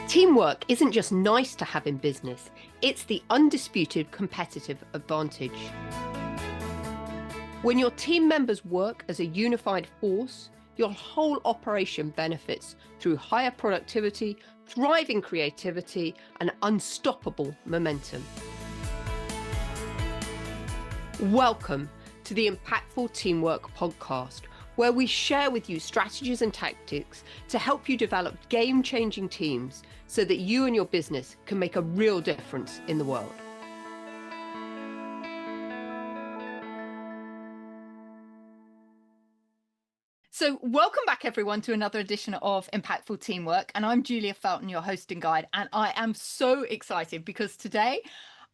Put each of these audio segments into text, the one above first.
Teamwork isn't just nice to have in business, it's the undisputed competitive advantage. When your team members work as a unified force, your whole operation benefits through higher productivity, thriving creativity, and unstoppable momentum. Welcome to the Impactful Teamwork Podcast, where we share with you strategies and tactics to help you develop game-changing teams so that you and your business can make a real difference in the world. So welcome back, everyone, to another edition of Impactful Teamwork. And I'm Julia Felton, your host and guide. And I am so excited because today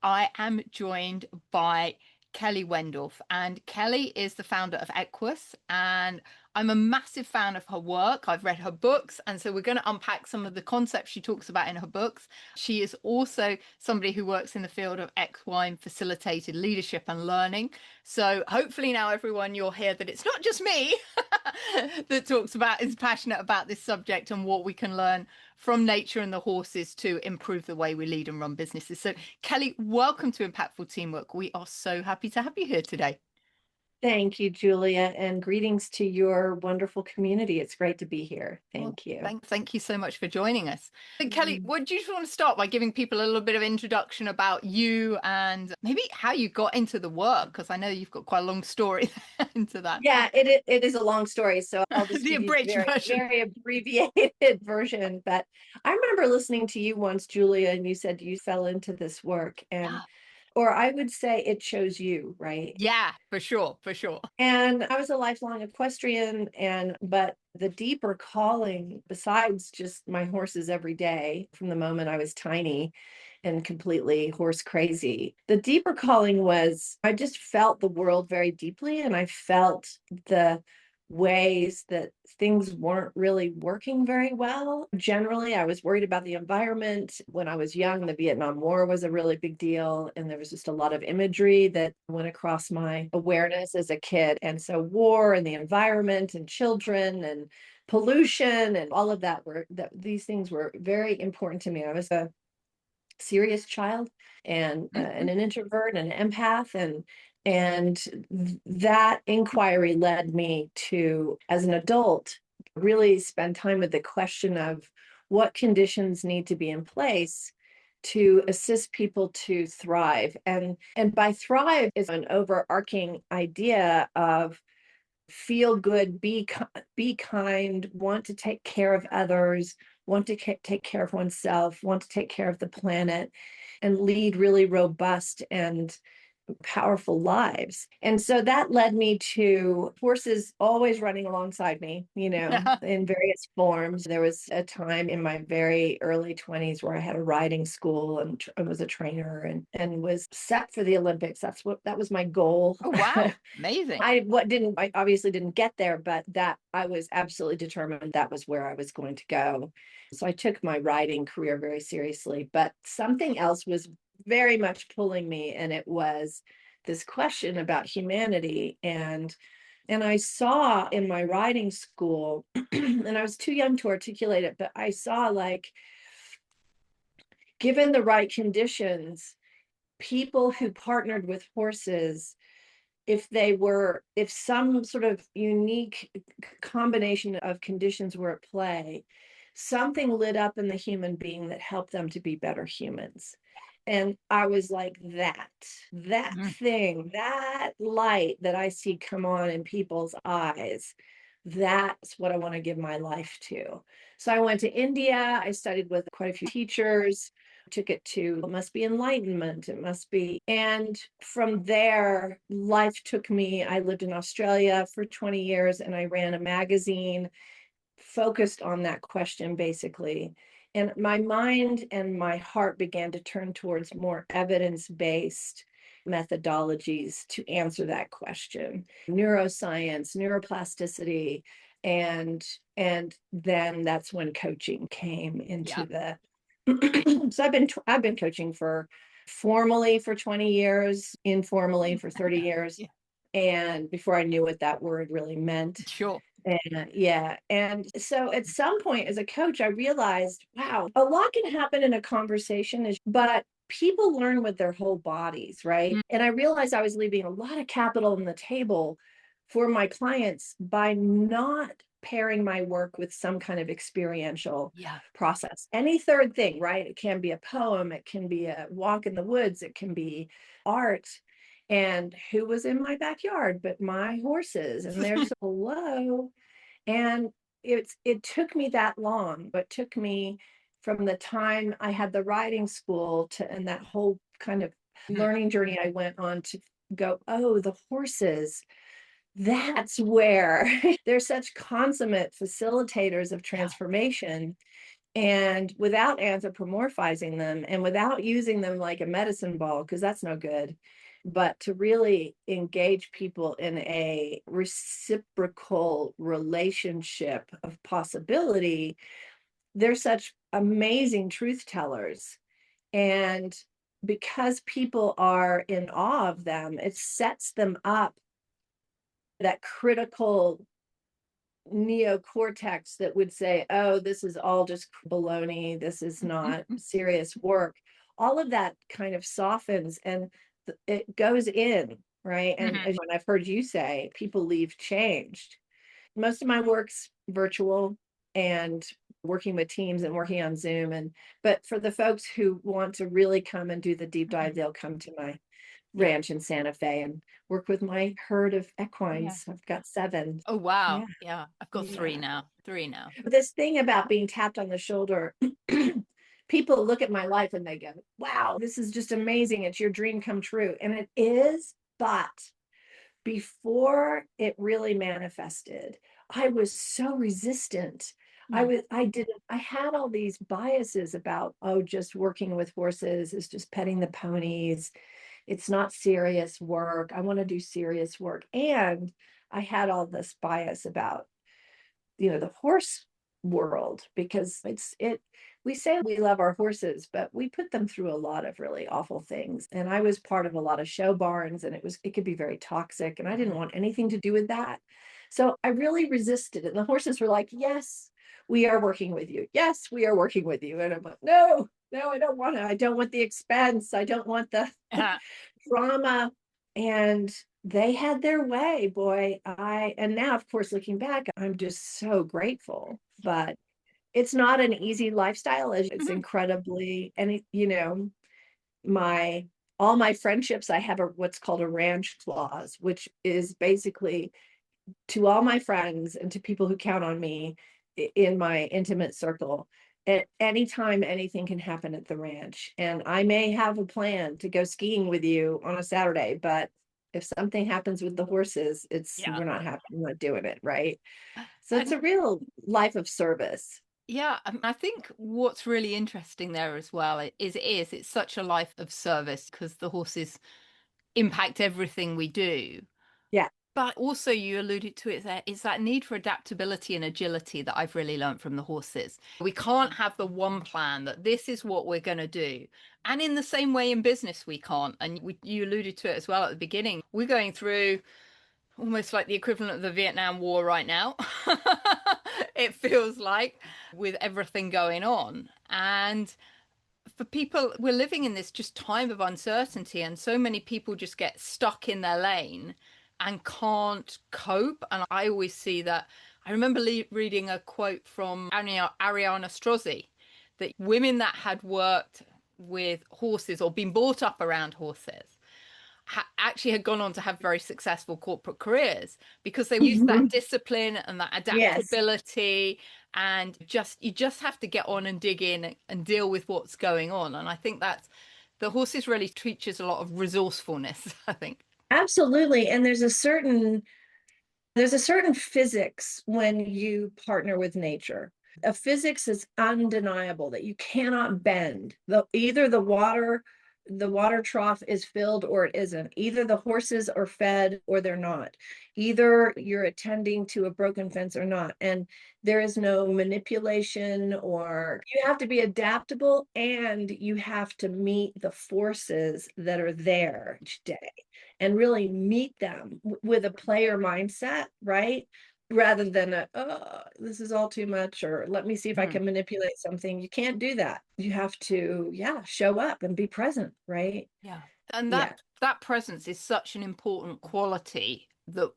I am joined by Kelly Wendorf. And Kelly is the founder of Equus, and I'm a massive fan of her work. I've read her books, and so we're going to unpack some of the concepts she talks about in her books. She is also somebody who works in the field of equine-facilitated leadership and learning. So hopefully now, everyone, you'll hear that it's not just me that is passionate about this subject and what we can learn from nature and the horses to improve the way we lead and run businesses. So Kelly, welcome to Impactful Teamwork. We are so happy to have you here today. Thank you, Julia, and greetings to your wonderful community. It's great to be here. Thank you. Thank you so much for joining us. And Kelly, would you just want to start by giving people a little bit of introduction about you and maybe how you got into the work? Because I know you've got quite a long story into that. Yeah, it is a long story, so I'll just the abridged version. Very abbreviated version. But I remember listening to you once, Julia, and you said you fell into this work, and or I would say it chose you, right? Yeah, for sure. And I was a lifelong equestrian, but the deeper calling, besides just my horses every day from the moment I was tiny and completely horse crazy, the deeper calling was I just felt the world very deeply, and I felt the ways that things weren't really working very well. Generally, I was worried about the environment. When I was young, the Vietnam War was a really big deal, and there was just a lot of imagery that went across my awareness as a kid. And so war and the environment and children and pollution and all of these things were very important to me. I was a serious child and an introvert and an empath, and that inquiry led me to, as an adult, really spend time with the question of what conditions need to be in place to assist people to thrive. And by thrive is an overarching idea of feel good, be kind, want to take care of others, want to take care of oneself, want to take care of the planet, and lead really robust and powerful lives. And so that led me to horses always running alongside me, in various forms. There was a time in my very early 20s where I had a riding school and I was a trainer and was set for the Olympics. That was my goal. Oh, wow. Amazing. I obviously didn't get there, but that I was absolutely determined that was where I was going to go. So I took my riding career very seriously, but something else was very much pulling me, and it was this question about humanity. And I saw in my riding school, and I was too young to articulate it, but I saw, like, given the right conditions, people who partnered with horses, if some sort of unique combination of conditions were at play, something lit up in the human being that helped them to be better humans. And I was like, that thing, that light that I see come on in people's eyes, that's what I want to give my life to. So I went to India. I studied with quite a few teachers, took it must be enlightenment. It must be. And from there, life took me. I lived in Australia for 20 years, and I ran a magazine focused on that question, basically. And my mind and my heart began to turn towards more evidence-based methodologies to answer that question. Neuroscience, neuroplasticity, and then that's when coaching came into the. So I've been coaching formally for 20 years, informally for 30 years. Yeah. And before I knew what that word really meant. Sure. Yeah. And so at some point as a coach, I realized, wow, a lot can happen in a conversation, but people learn with their whole bodies, right? Mm, And I realized I was leaving a lot of capital on the table for my clients by not pairing my work with some kind of experiential yeah. process. Any third thing, right? It can be a poem, it can be a walk in the woods, it can be art. And who was in my backyard but my horses? And they're so low. And it took me that long, but took me from the time I had the riding school to and that whole kind of Mm, learning journey I went on to go, oh, the horses, that's where they're such consummate facilitators of yeah. transformation. And without anthropomorphizing them and without using them like a medicine ball, because that's no good, but to really engage people in a reciprocal relationship of possibility, they're such amazing truth tellers. And because people are in awe of them, it sets them up that critical neocortex that would say, oh, this is all just baloney, this is not serious work. All of that kind of softens and it goes in, right? And Mhm. as I've heard you say, people leave changed. Most of my work's virtual and working with teams and working on Zoom. But for the folks who want to really come and do the deep dive, Mhm. they'll come to my Yeah. ranch in Santa Fe and work with my herd of Yeah. equines. I've got 7. Oh, wow. Yeah. Yeah. I've got three Yeah. now. Three now. This thing about being tapped on the shoulder, people look at my life and they go, wow, this is just amazing. It's your dream come true. And it is. But before it really manifested, I was so resistant. Mm. I had all these biases about, oh, just working with horses is just petting the ponies. It's not serious work. I want to do serious work. And I had all this bias about the horse world because we say we love our horses, but we put them through a lot of really awful things. And I was part of a lot of show barns and it could be very toxic and I didn't Mhm. want anything to do with that. So I really resisted. And the horses were like, yes, we are working with you. Yes, we are working with you. And I'm like, no, no, I don't want to. I don't want the expense. I don't want the Yeah. drama. And they had their way, boy. And now, of course, looking back, I'm just so grateful. But it's not an easy lifestyle. It's Mhm. incredibly, and my all my friendships, I have what's called a ranch clause, which is basically to all my friends and to people who count on me in my intimate circle. At any time, anything can happen at the ranch. And I may have a plan to go skiing with you on a Saturday, but if something happens with the horses, Yeah. we're not doing it, right? So it's And a real life of service. yeah, I think what's really interesting there as well it's such a life of service because the horses impact everything we do. Yeah. But also, you alluded to it there, it's that need for adaptability and agility that I've really learned from the horses. We can't have the one plan that this is what we're going to do. And in the same way in business, we can't. And you alluded to it as well at the beginning. We're going through almost like the equivalent of the Vietnam War right now. It feels like with everything going on. And for people, we're living in this just time of uncertainty, and so many people just get stuck in their lane and can't cope. And I always see that. I remember reading a quote from Ariana Strozzi that women that had worked with horses or been brought up around horses actually had gone on to have very successful corporate careers because they used that discipline and that Yes. adaptability, and just you just have to get on and dig in and deal with what's going on. And I think that's the horses really teaches a lot of resourcefulness, I think. Absolutely. And there's a certain physics when you partner with nature. A physics is undeniable that you cannot bend. Either the water trough is filled or it isn't. Either the horses are fed or they're not. Either you're attending to a broken fence or not. And there is no manipulation, or you have to be adaptable and you have to meet the forces that are there each day and really meet them with a player mindset, right? rather than oh, this is all too much, or let me see if I Mhm. can manipulate something. You can't do that. You have to, yeah, show up and be present, right? Yeah. And Yeah. that presence is such an important quality that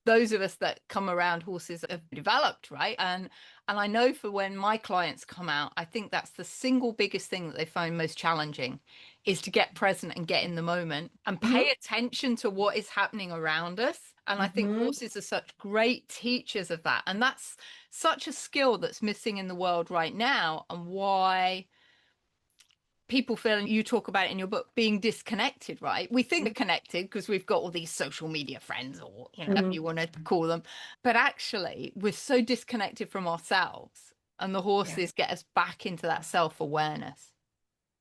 those of us that come around horses have developed, right? And I know for when my clients come out, I think that's the single biggest thing that they find most challenging is to get present and get in the moment and Hmm. pay attention to what is happening around us. And I think Hmm. horses are such great teachers of that. And that's such a skill that's missing in the world right now, and why people feel, and you talk about it in your book, being disconnected, right? We think we're connected because we've got all these social media friends, or Hmm. you want to call them, but actually we're so disconnected from ourselves, and the Yeah. horses get us back into that self-awareness.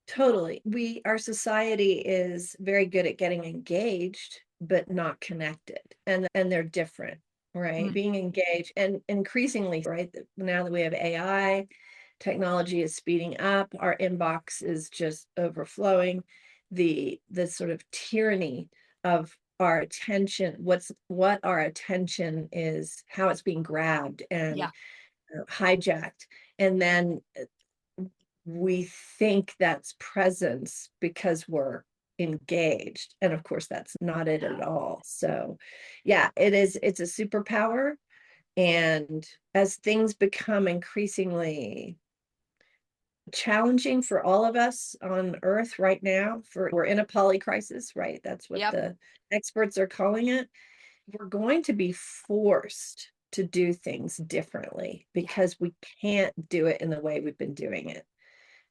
Totally. Our society is very good at getting engaged, but not connected. And they're different, right? Mm. Being engaged and increasingly, right? Now that we have AI, technology is speeding up, our inbox is just overflowing. The sort of tyranny of our attention, what our attention is, how it's being grabbed and Yeah. hijacked. And then we think that's presence because we're engaged. And of course, that's not it at all. So, yeah, it's a superpower. And as things become increasingly challenging for all of us on Earth right now, we're in a poly crisis, right? That's what Yep. the experts are calling it. We're going to be forced to do things differently Yeah. because we can't do it in the way we've been doing it.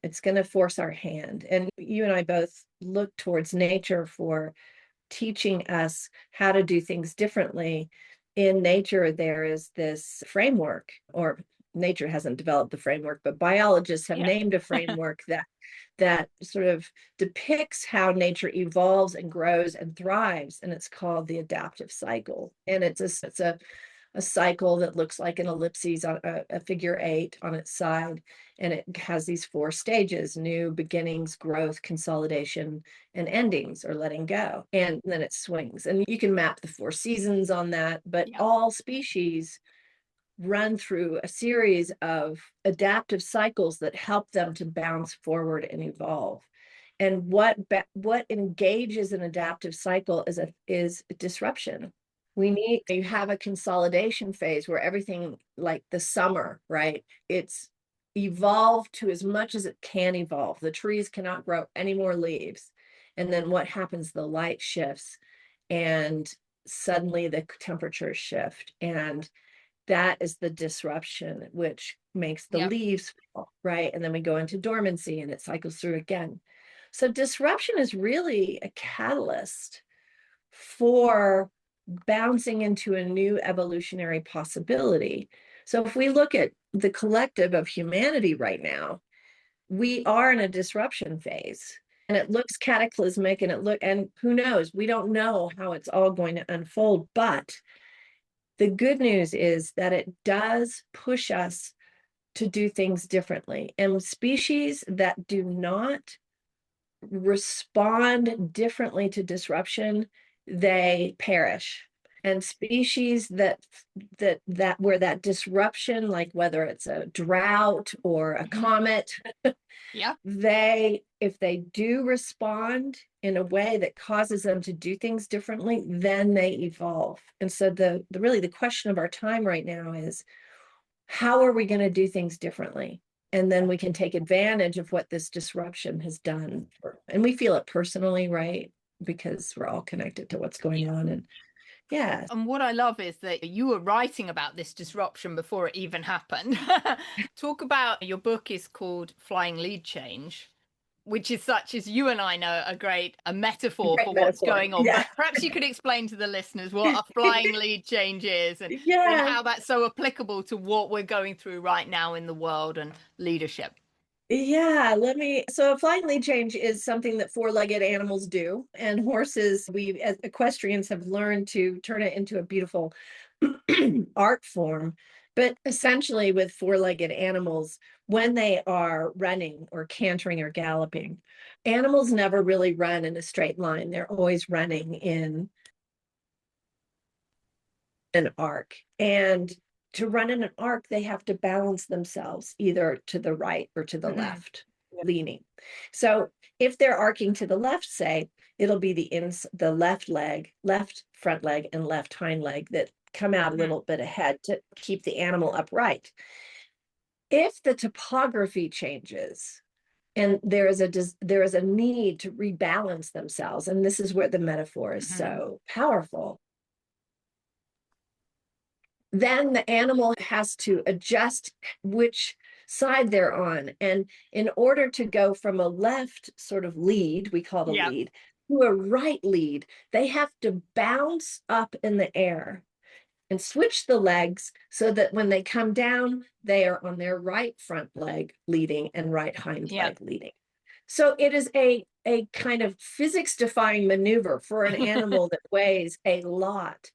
It's going to force our hand. And you and I both look towards nature for teaching us how to do things differently. In nature, there is this framework, or nature hasn't developed the framework, but biologists have Yeah. named a framework that sort of depicts how nature evolves and grows and thrives, and it's called the adaptive cycle. And it's a cycle that looks like an ellipses on a figure eight on its side. And it has these four stages: new, beginnings, growth, consolidation, and endings, or letting go. And then it swings. And you can map the four seasons on that, but Yeah. all species run through a series of adaptive cycles that help them to bounce forward and evolve. And what engages an adaptive cycle is disruption. You have a consolidation phase where everything, like the summer, right? It's evolved to as much as it can evolve. The trees cannot grow any more leaves. And then what happens? The light shifts and suddenly the temperatures shift. And that is the disruption, which makes the Yep. leaves fall, right? And then we go into dormancy and it cycles through again. So disruption is really a catalyst for bouncing into a new evolutionary possibility. So if we look at the collective of humanity right now, we are in a disruption phase. And it looks cataclysmic, and who knows, we don't know how it's all going to unfold. But the good news is that it does push us to do things differently. And species that do not respond differently to disruption, they perish. And species that where that disruption, like whether it's a drought or a Mhm. comet, Yeah. if they do respond in a way that causes them to do things differently, then they evolve. And so the question of our time right now is, how are we going to do things differently? And then we can take advantage of what this disruption has done. And we feel it personally, right? Because we're all connected to what's going Yeah. on. And yeah. And what I love is that you were writing about this disruption before it even happened. Talk about, your book is called Flying Lead Change, which is, such as you and I know, a metaphor Great for what's metaphor. going on. Yeah. But perhaps you could explain to the listeners what a flying lead change is, and Yeah. how that's so applicable to what we're going through right now in the world and leadership. Yeah, so a flying lead change is something that four-legged animals do. And horses, we as equestrians have learned to turn it into a beautiful art form. But essentially, with four-legged animals, when they are running or cantering or galloping, animals never really run in a straight line. They're always running in an arc. And to run in an arc, they have to balance themselves either to the right or to the left, leaning. So if they're arcing to the left, say, it'll be the left leg, left front leg, and left hind leg that come out a little bit ahead to keep the animal upright. If the topography changes and there is a need to rebalance themselves, and this is where the metaphor is so powerful, then the animal has to adjust which side they're on. And in order to go from a left sort of lead, we call it a lead, to a right lead, they have to bounce up in the air and switch the legs so that when they come down, they are on their right front leg leading and right hind leg leading. So it is a kind of physics-defying maneuver for an animal that weighs a lot.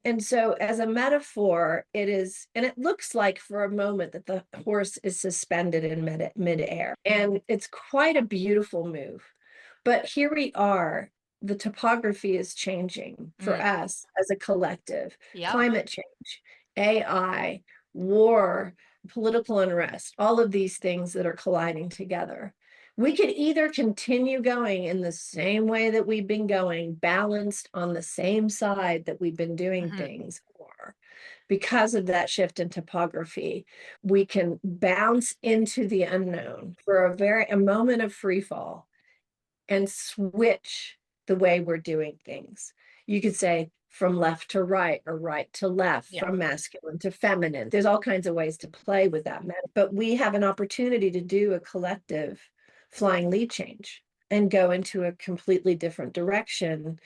And so as a metaphor, it is, and it looks like for a moment that the horse is suspended in midair. And it's quite a beautiful move. But here we are, the topography is changing for us as a collective. Climate change, AI, war, political unrest, all of these things that are colliding together. We could either continue going in the same way that we've been going, balanced on the same side that we've been doing things, or because of that shift in topography, we can bounce into the unknown for a moment of free fall and switch the way we're doing things. You could say from left to right or right to left, from masculine to feminine. There's all kinds of ways to play with that. But we have an opportunity to do a collective flying lead change and go into a completely different direction,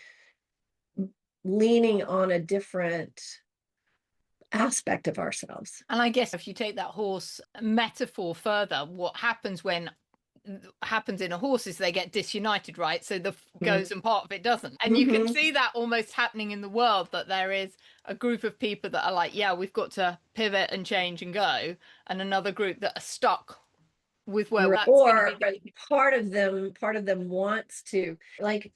leaning on a different aspect of ourselves. And I guess if you take that horse metaphor further, what happens in a horse is they get disunited, right? So the goes and part of it doesn't. And you can see that almost happening in the world, that there is a group of people that are like, yeah, we've got to pivot and change and go, and another group that are stuck with where that's or part of them wants to, like,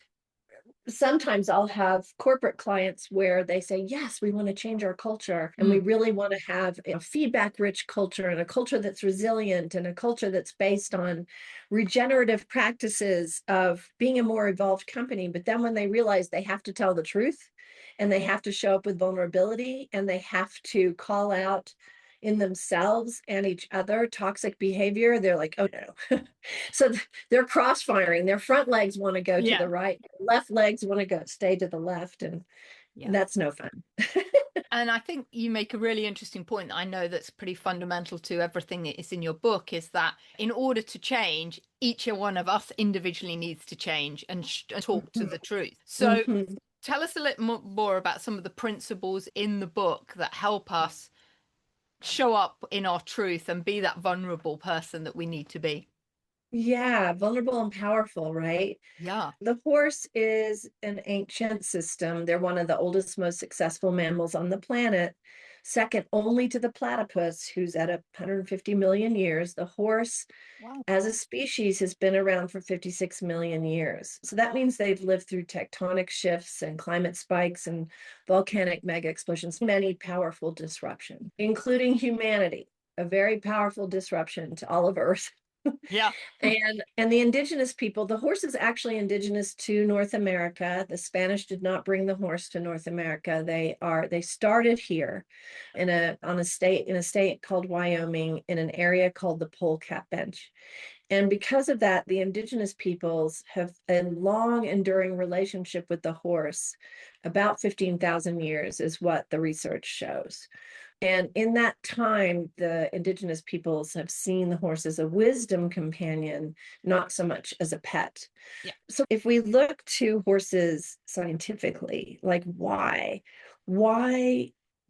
sometimes I'll have corporate clients where they say, yes, we want to change our culture and we really want to have a feedback rich culture and a culture that's resilient and a culture that's based on regenerative practices of being a more evolved company. But then when they realize they have to tell the truth and they have to show up with vulnerability and they have to call out in themselves and each other toxic behavior, they're like, oh no. So they're cross-firing. Their front legs want to go to the right, left legs want to go stay to the left, and that's no fun. And I think you make a really interesting point that I know that's pretty fundamental to everything that is in your book, is that in order to change, each one of us individually needs to change and talk to the truth. So tell us a little more about some of the principles in the book that help us show up in our truth and be that vulnerable person that we need to be. Yeah, vulnerable and powerful, right? Yeah. The horse is an ancient system. They're one of the oldest, most successful mammals on the planet, second only to the platypus, who's at 150 million years. The horse, as a species, has been around for 56 million years. So that means they've lived through tectonic shifts and climate spikes and volcanic mega explosions, many powerful disruptions, including humanity, a very powerful disruption to all of Earth. Yeah. And the indigenous people, the horse is actually indigenous to North America. The Spanish did not bring the horse to North America. They started here in a state called Wyoming, in an area called the Polecat Bench. And because of that, the indigenous peoples have a long enduring relationship with the horse. About 15,000 years is what the research shows. And in that time, the indigenous peoples have seen the horse as a wisdom companion, not so much as a pet. Yeah. So if we look to horses scientifically, like why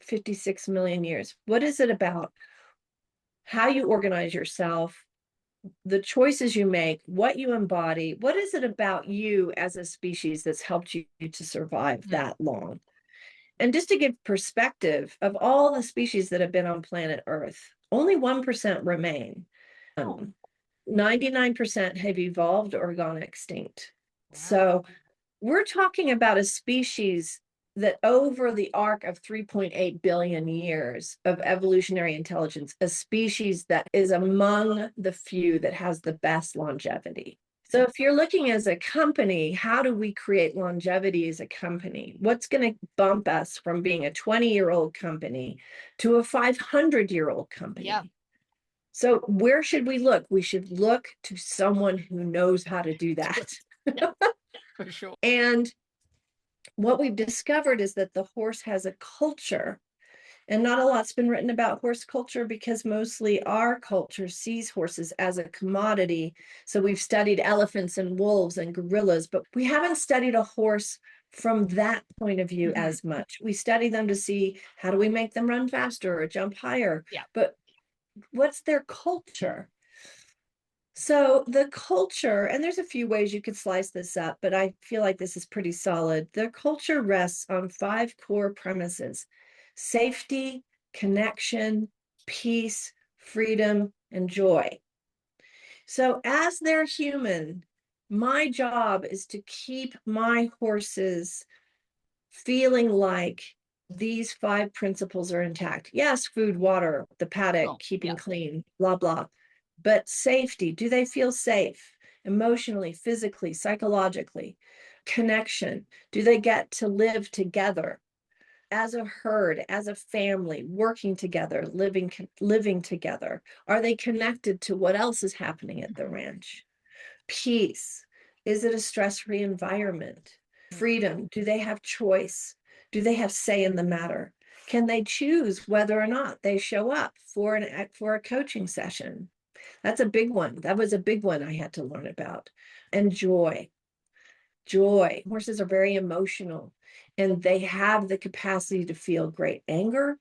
56 million years? What is it about how you organize yourself, the choices you make, what you embody? What is it about you as a species that's helped you to survive that long? And just to give perspective, of all the species that have been on planet Earth, only 1% remain. 99% have evolved or gone extinct. So we're talking about a species that over the arc of 3.8 billion years of evolutionary intelligence, a species that is among the few that has the best longevity. So if you're looking as a company, how do we create longevity as a company? What's going to bump us from being a 20-year-old company to a 500-year-old company? Yeah. So where should we look? We should look to someone who knows how to do that. Yeah, for sure. And what we've discovered is that the horse has a culture, and not a lot's been written about horse culture because mostly our culture sees horses as a commodity. So we've studied elephants and wolves and gorillas, but we haven't studied a horse from that point of view as much. We study them to see, how do we make them run faster or jump higher? Yeah. But what's their culture? So the culture, and there's a few ways you could slice this up, but I feel like this is pretty solid. Their culture rests on 5 core premises: safety, connection, peace, freedom, and joy. So as they're human, my job is to keep my horses feeling like these 5 principles are intact. Yes, food, water, the paddock, keeping clean, blah, blah. But safety, do they feel safe emotionally, physically, psychologically? Connection, do they get to live together as a herd, as a family, working together, living together? Are they connected to what else is happening at the ranch? Peace, is it a stress-free environment? Freedom, do they have choice? Do they have say in the matter? Can they choose whether or not they show up for a coaching session? That's a big one. That was a big one I had to learn about. And joy. Joy. Horses are very emotional, and they have the capacity to feel great anger,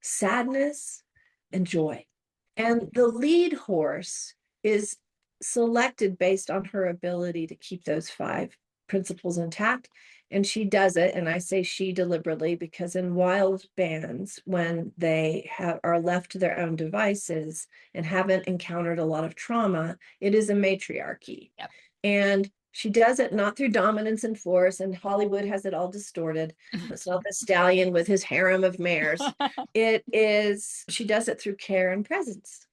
sadness, and joy. And the lead horse is selected based on her ability to keep those 5 principles intact. And she does it. And I say she deliberately because in wild bands, when they are left to their own devices and haven't encountered a lot of trauma, it is a matriarchy. Yep. And she does it not through dominance and force, and Hollywood has it all distorted. It's not the stallion with his harem of mares. It is, she does it through care and presence.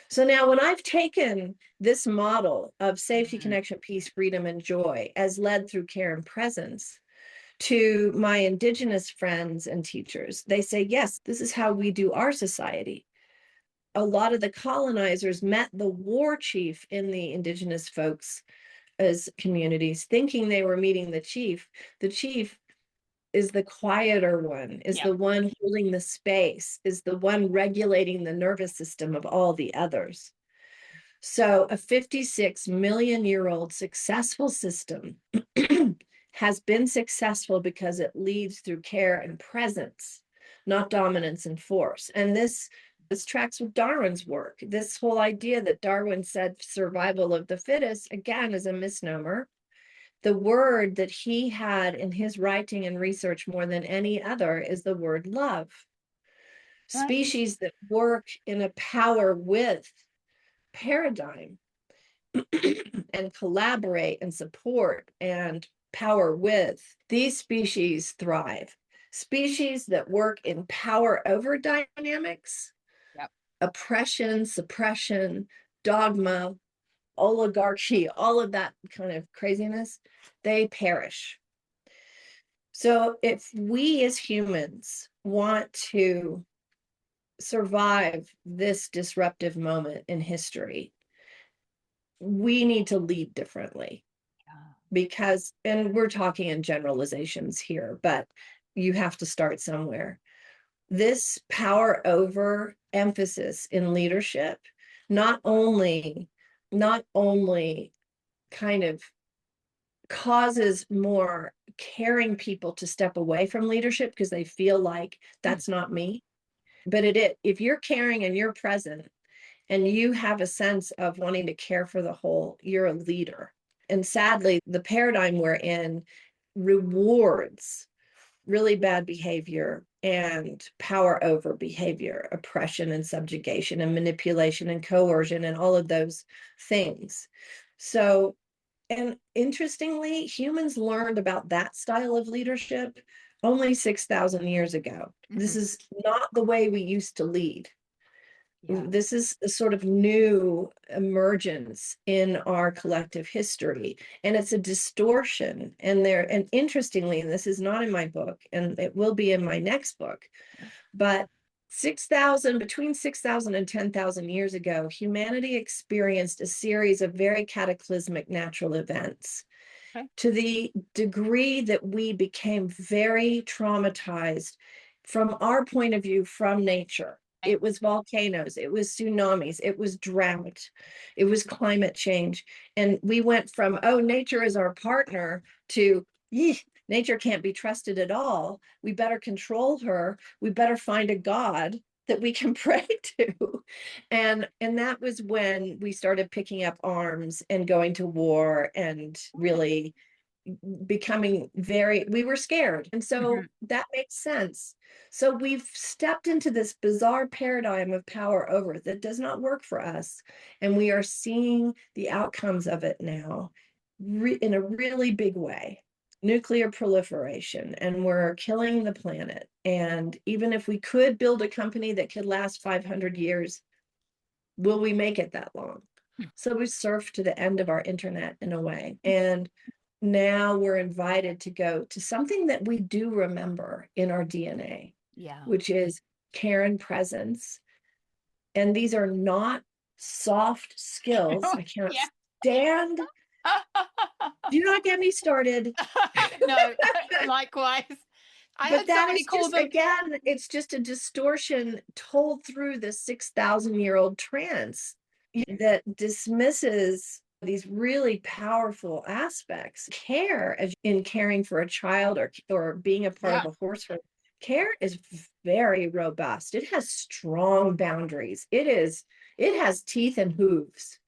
So now when I've taken this model of safety, connection, peace, freedom, and joy as led through care and presence to my indigenous friends and teachers, they say, yes, this is how we do our society. A lot of the colonizers met the war chief in the indigenous folks as communities, thinking they were meeting the chief. The chief is the quieter one, is the one holding the space, is the one regulating the nervous system of all the others. So a 56 million year old successful system has been successful because it leads through care and presence, not dominance and force. And this tracks with Darwin's work. This whole idea that Darwin said survival of the fittest, again, is a misnomer. The word that he had in his writing and research more than any other is the word love. Right. Species that work in a power with paradigm and collaborate and support and power with, these species thrive. Species that work in power over dynamics, oppression, suppression, dogma, oligarchy, all of that kind of craziness, they perish. So if we as humans want to survive this disruptive moment in history, we need to lead differently. Because, and we're talking in generalizations here, but you have to start somewhere. This power over emphasis in leadership not only kind of causes more caring people to step away from leadership because they feel like that's not me, but if you're caring and you're present and you have a sense of wanting to care for the whole, you're a leader. And sadly, the paradigm we're in rewards really bad behavior and power over behavior, oppression and subjugation and manipulation and coercion and all of those things. So, and interestingly, humans learned about that style of leadership only 6,000 years ago. This is not the way we used to lead. This is a sort of new emergence in our collective history, and it's a distortion. And interestingly, and this is not in my book, and it will be in my next book, but between 6,000 and 10,000 years ago, humanity experienced a series of very cataclysmic natural events. To the degree that we became very traumatized from our point of view from nature. It was volcanoes, it was tsunamis, it was drought, it was climate change. And we went from, oh, nature is our partner, to, nature can't be trusted at all. We better control her. We better find a God that we can pray to. And that was when we started picking up arms and going to war and really becoming we were scared. And so that makes sense. So we've stepped into this bizarre paradigm of power over that does not work for us. And we are seeing the outcomes of it now in a really big way. Nuclear proliferation, and we're killing the planet. And even if we could build a company that could last 500 years, will we make it that long? So we surfed to the end of our internet in a way. And now we're invited to go to something that we do remember in our DNA, which is care and presence. And these are not soft skills. I can't stand. Do not get me started. No, likewise. But that is just, again, it's just a distortion told through the 6,000-year-old trance that dismisses these really powerful aspects. Care, as in caring for a child or being a part of a horse herd, care is very robust. It has strong boundaries. It has teeth and hooves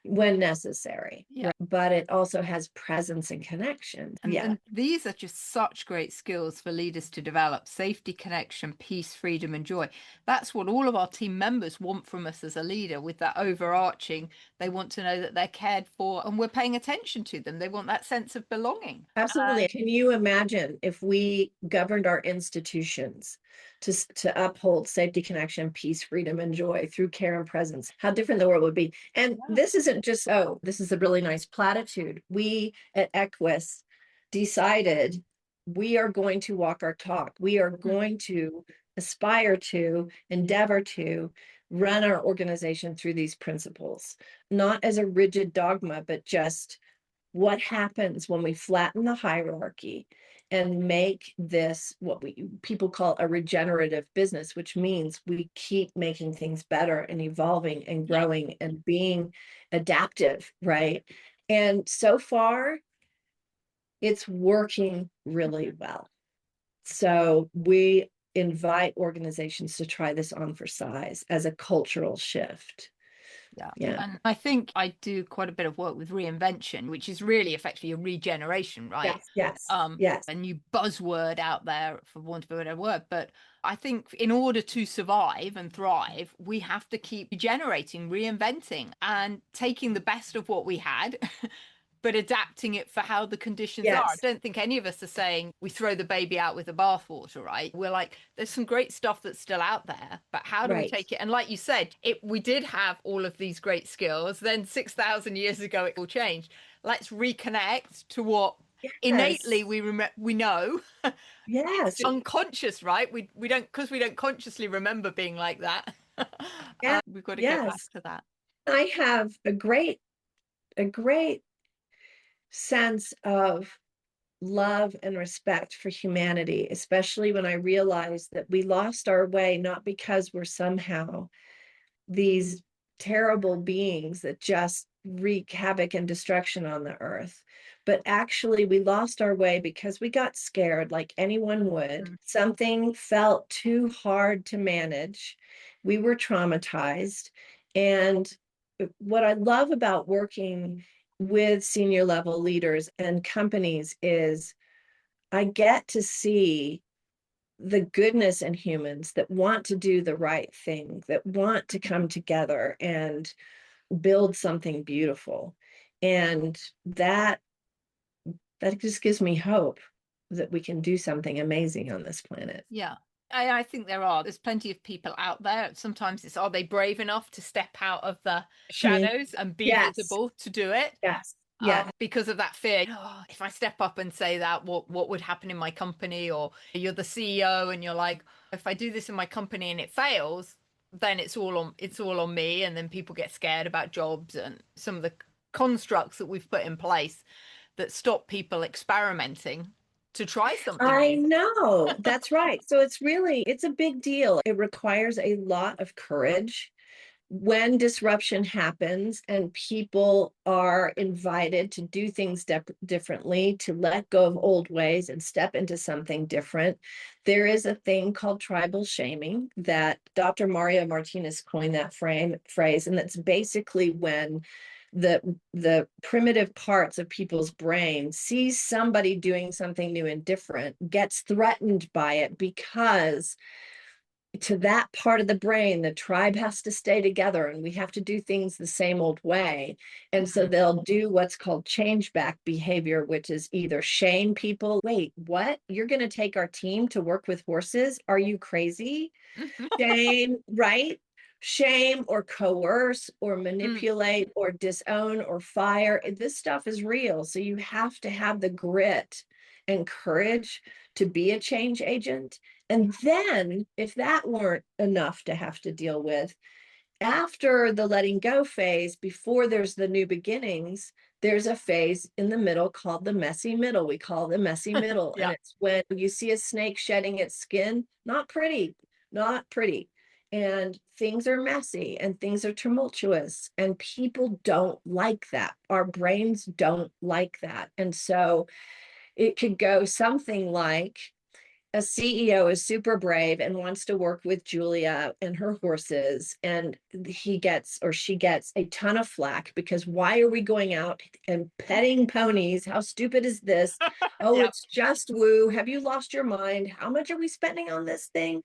when necessary, but it also has presence and connection. And these are just such great skills for leaders to develop: safety, connection, peace, freedom, and joy. That's what all of our team members want from us as a leader, with that overarching, they want to know that they're cared for and we're paying attention to them. They want that sense of belonging. Absolutely. Can you imagine if we governed our institutions to uphold safety, connection, peace, freedom, and joy through care and presence, how different the world would be? And this isn't just, oh, this is a really nice platitude. We at Equus decided we are going to walk our talk. We are going to aspire to, endeavor to run our organization through these principles, not as a rigid dogma, but just what happens when we flatten the hierarchy and make this what people call a regenerative business, which means we keep making things better and evolving and growing and being adaptive, right? And so far, it's working really well. So we invite organizations to try this on for size as a cultural shift. Yeah. And I think I do quite a bit of work with reinvention, which is really effectively a regeneration, right? Yes. A new buzzword out there, for want of a better word. But I think in order to survive and thrive, we have to keep regenerating, reinventing, and taking the best of what we had but adapting it for how the conditions are. I don't think any of us are saying we throw the baby out with the bathwater, right? We're like, there's some great stuff that's still out there, but how do we take it? And like you said, we did have all of these great skills. Then 6,000 years ago, it all changed. Let's reconnect to what innately we know. It's unconscious, right? We don't, because we don't consciously remember being like that. We've got to get back to that. I have a great sense of love and respect for humanity, especially when I realized that we lost our way, not because we're somehow these terrible beings that just wreak havoc and destruction on the earth, but actually we lost our way because we got scared, like anyone would. Something felt too hard to manage. We were traumatized. And what I love about working with senior level leaders and companies is I get to see the goodness in humans that want to do the right thing, that want to come together and build something beautiful. And that just gives me hope. that we can do something amazing on this planet. Yeah. I think there's plenty of people out there. Sometimes it's, are they brave enough to step out of the Mhm. shadows and be Yes, visible to do it? yes, yeah. Because of that fear, oh, if I step up and say that, what would happen in my company? Or you're the CEO and you're like, if I do this in my company and it fails, then it's all on me. And then people get scared about jobs and some of the constructs that we've put in place that stop people experimenting to try something I new. know. That's right. So it's a big deal. It requires a lot of courage when disruption happens and people are invited to do things differently, to let go of old ways and step into something different. There is a thing called tribal shaming that Dr. Mario Martinez coined that phrase, and that's basically when the primitive parts of people's brain sees somebody doing something new and different, gets threatened by it because to that part of the brain, the tribe has to stay together and we have to do things the same old way. And so they'll do what's called change back behavior, which is either shame people. Wait, what? You're going to take our team to work with horses? Are you crazy? Shame, right? Shame or coerce or manipulate or disown or fire. This stuff is real. So you have to have the grit and courage to be a change agent. And then, if that weren't enough to have to deal with, after the letting go phase, before there's the new beginnings, there's a phase in the middle called the messy middle. We call it the messy middle. Yeah. And it's when you see a snake shedding its skin, not pretty, not pretty. And things are messy and things are tumultuous, and people don't like that. Our brains don't like that. And so it could go something like a CEO is super brave and wants to work with Julia and her horses, and he gets or she gets a ton of flack because why are we going out and petting ponies? How stupid is this? Oh, Yeah. it's just woo. Have you lost your mind? How much are we spending on this thing?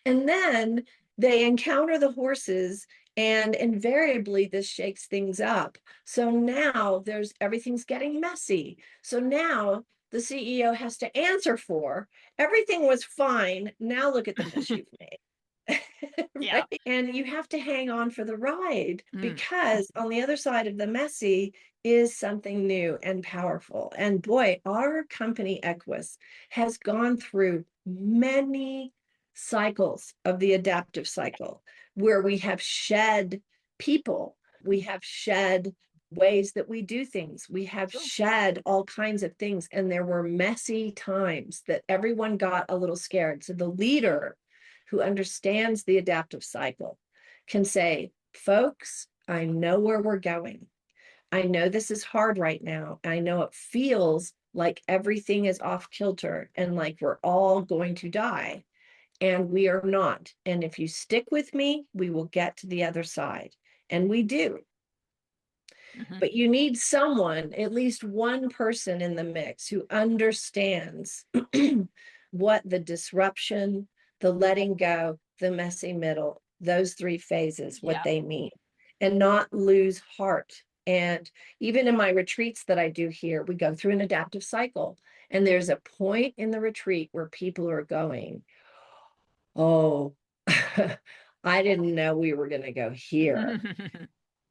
And then they encounter the horses, and invariably this shakes things up. So now there's everything's getting messy. So now the CEO has to answer for everything was fine. Now look at the mess you've made. Yeah. Right? And you have to hang on for the ride Mm. because on the other side of the messy is something new and powerful. And boy, our company Equus has gone through many cycles of the adaptive cycle where we have shed people, we have shed ways that we do things, we have Sure. shed all kinds of things, and there were messy times that everyone got a little scared. So the leader who understands the adaptive cycle can say, folks, I know where we're going. I know this is hard right now. I know it feels like everything is off kilter and like we're all going to die, and we are not. And if you stick with me, we will get to the other side. And we do. Mhm. But you need someone, at least one person in the mix who understands what the disruption, the letting go, the messy middle, those three phases, what Yeah. they mean, and not lose heart. And even in my retreats that I do here, we go through an adaptive cycle. And there's a point in the retreat where people are going, oh, I didn't know we were going to go here.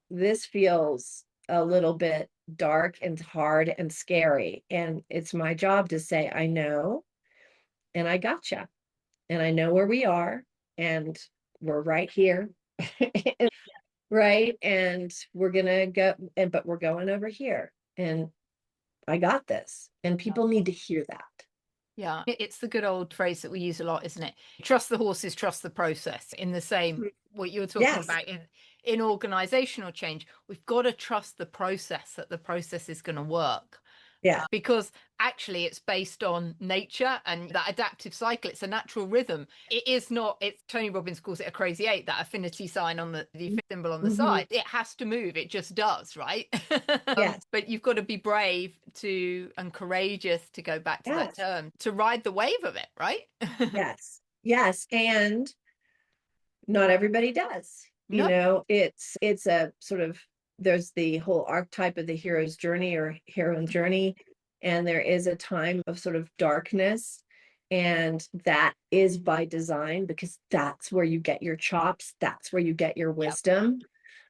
This feels a little bit dark and hard and scary. And it's my job to say, I know, and I gotcha. And I know where we are, and we're right here. Right. And we're gonna go, but we're going over here. And I got this. And people need to hear that. Yeah, it's the good old phrase that we use a lot, isn't it? Trust the horses, trust the process. In the same, what you were talking Yes. about in organizational change, we've got to trust the process, that the process is going to work. Yeah. Because actually it's based on nature and that adaptive cycle. It's a natural rhythm. It is not, it's Tony Robbins calls it a crazy eight, that affinity sign on the symbol on the Mhm. side. It has to move. It just does, right? Yes. But you've got to be brave to and courageous, to go back to that Yes. term, to ride the wave of it, right? Yes. Yes. And not everybody does. You No. know, it's a sort of, there's the whole archetype of the hero's journey or heroine journey. and there is a time of sort of darkness. And that is by design, because that's where you get your chops, that's where you get your Yep. wisdom.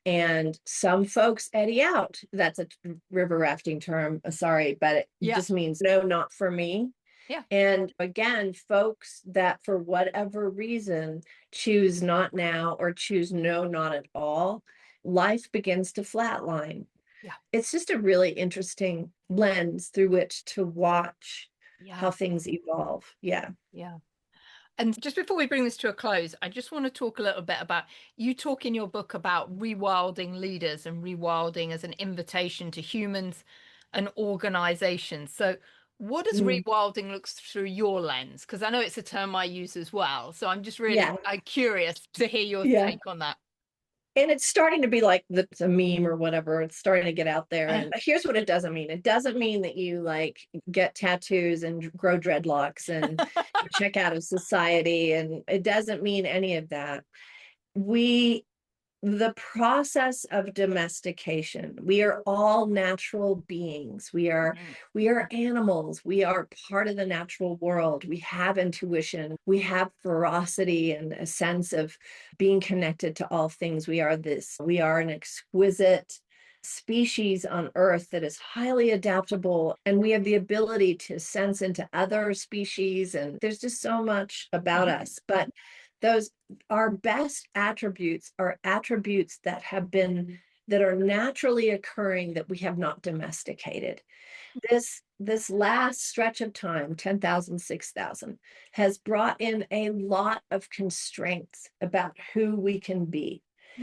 And some folks eddy out. That's a river rafting term. Sorry, but it Yeah. just means no, not for me. Yeah. And again, folks that for whatever reason choose not now or choose no, not at all, life begins to flatline. Yeah. It's just a really interesting lens through which to watch Yeah. how things evolve. Yeah. Yeah. And just before we bring this to a close, I just want to talk a little bit about, you talk in your book about rewilding leaders and rewilding as an invitation to humans and organizations. So what does Mm, rewilding look through your lens? Because I know it's a term I use as well. So I'm just really yeah. curious to hear your Yeah. take on that. And it's starting to be like it's a meme or whatever. It's starting to get out there. And here's what it doesn't mean. It doesn't mean that you like get tattoos and grow dreadlocks and check out of society. And it doesn't mean any of that. We The process of domestication, we are all natural beings. Mhm. We are animals. We are part of the natural world. We have intuition. We have ferocity and a sense of being connected to all things. We are an exquisite species on earth that is highly adaptable, and we have the ability to sense into other species, and there's just so much about us. But those our best attributes are attributes that are naturally occurring, that we have not domesticated. This last stretch of time, 10,000, 6,000, has brought in a lot of constraints about who we can be,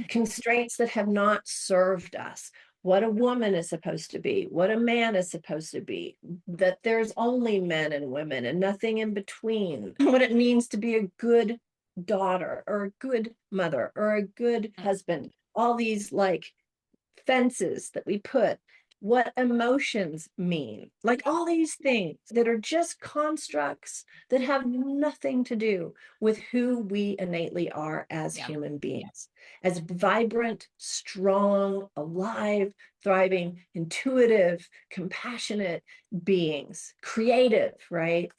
constraints that have not served us. What a woman is supposed to be, what a man is supposed to be, that there's only men and women and nothing in between, what it means to be a good daughter or a good mother or a good husband, all these like fences that we put, what emotions mean, like all these things that are just constructs that have nothing to do with who we innately are as Yeah. human beings, as vibrant, strong, alive, thriving, intuitive, compassionate beings, creative, right?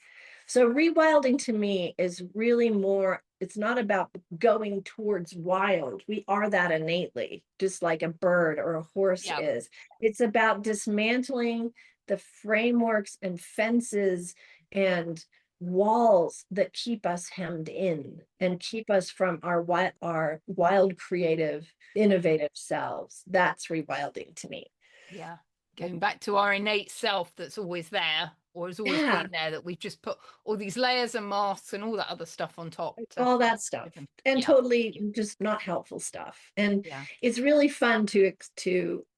So rewilding to me is really more, it's not about going towards wild. We are that innately, just like a bird or a horse Yeah. is. It's about dismantling the frameworks and fences and walls that keep us hemmed in and keep us from our wild, creative, innovative selves. That's rewilding to me. Yeah. Going back to our innate self that's always there or has always Yeah. been there, that we've just put all these layers and masks and all that other stuff on top to All that hide stuff, everything. and Yeah. totally just not helpful stuff. And Yeah. it's really fun to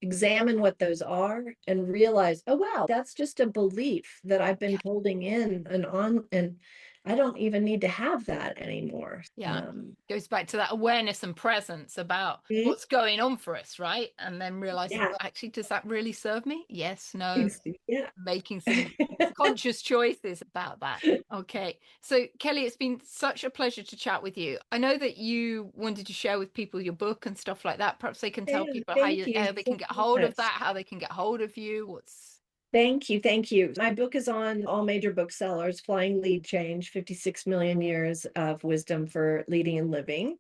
examine what those are and realize, oh wow, that's just a belief that I've been Yeah. holding in and on, and I don't even need to have that anymore. Yeah. Goes back to that awareness and presence about Mhm. what's going on for us, right? And then realizing, Yeah. well, actually, does that really serve me? Yes, no. Yeah. Making some conscious choices about that. Okay. So, Kelly, it's been such a pleasure to chat with you. I know that you wanted to share with people your book and stuff like that. Perhaps they can tell Yeah, people thank you how they so can get hold of much. that, how they can get hold of you. What's Thank you. Thank you. My book is on all major booksellers, Flying Lead Change, 56 million years of wisdom for leading and living.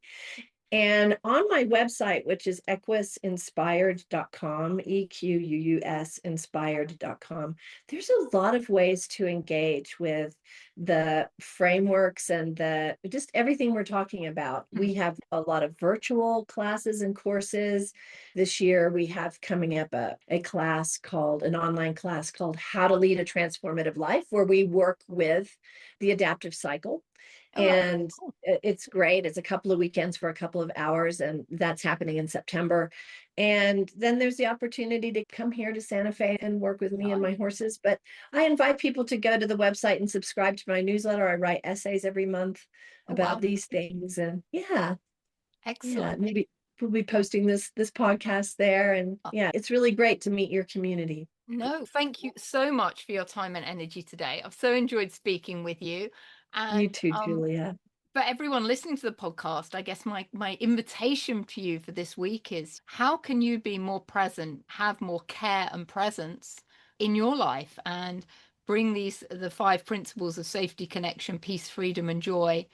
And on my website, which is equusinspired.com, EQUUS inspired.com, there's a lot of ways to engage with the frameworks and the just everything we're talking about. We have a lot of virtual classes and courses. This year, we have coming up an online class called How to Lead a Transformative Life, where we work with the adaptive cycle. oh, And cool. it's great. It's a couple of weekends for a couple of hours, and that's happening in September. And then there's the opportunity to come here to Santa Fe and work with me and Nice. my horses. But I invite people to go to the website and subscribe to my newsletter. I write essays every month Oh, about wow. these things. And yeah, Excellent. maybe we'll be posting this podcast there. And Uh, yeah, it's really great to meet your community. No, thank you so much for your time and energy today. I've so enjoyed speaking with you. You And too, Julia. for everyone listening to the podcast, I guess my invitation to you for this week is, how can you be more present, have more care and presence in your life and bring the 5 principles of safety, connection, peace, freedom, and joy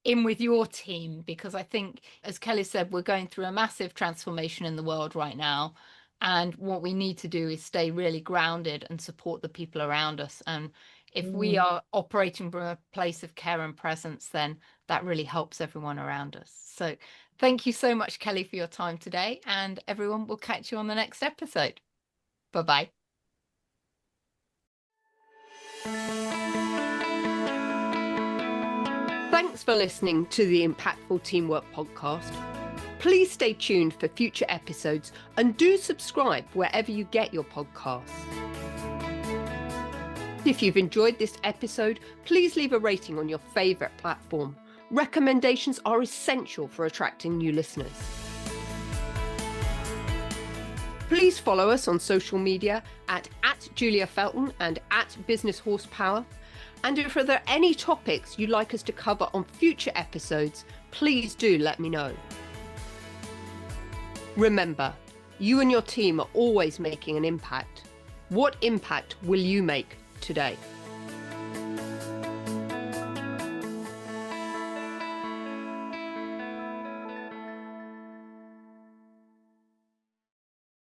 in with your team. Because I think, as Kelly said, we're going through a massive transformation in the world right now. And what we need to do is stay really grounded and support the people around us. And if we are operating from a place of care and presence, then that really helps everyone around us. So thank you so much, Kelly, for your time today. And everyone, will catch you on the next episode. Bye-bye. Thanks for listening to the Impactful Teamwork podcast. Please stay tuned for future episodes and do subscribe wherever you get your podcasts. If you've enjoyed this episode, please leave a rating on your favourite platform. Recommendations are essential for attracting new listeners. Please follow us on social media at Julia Felton and at Business Horsepower. And if there are any topics you'd like us to cover on future episodes, please do let me know. Remember, you and your team are always making an impact. What impact will you make today?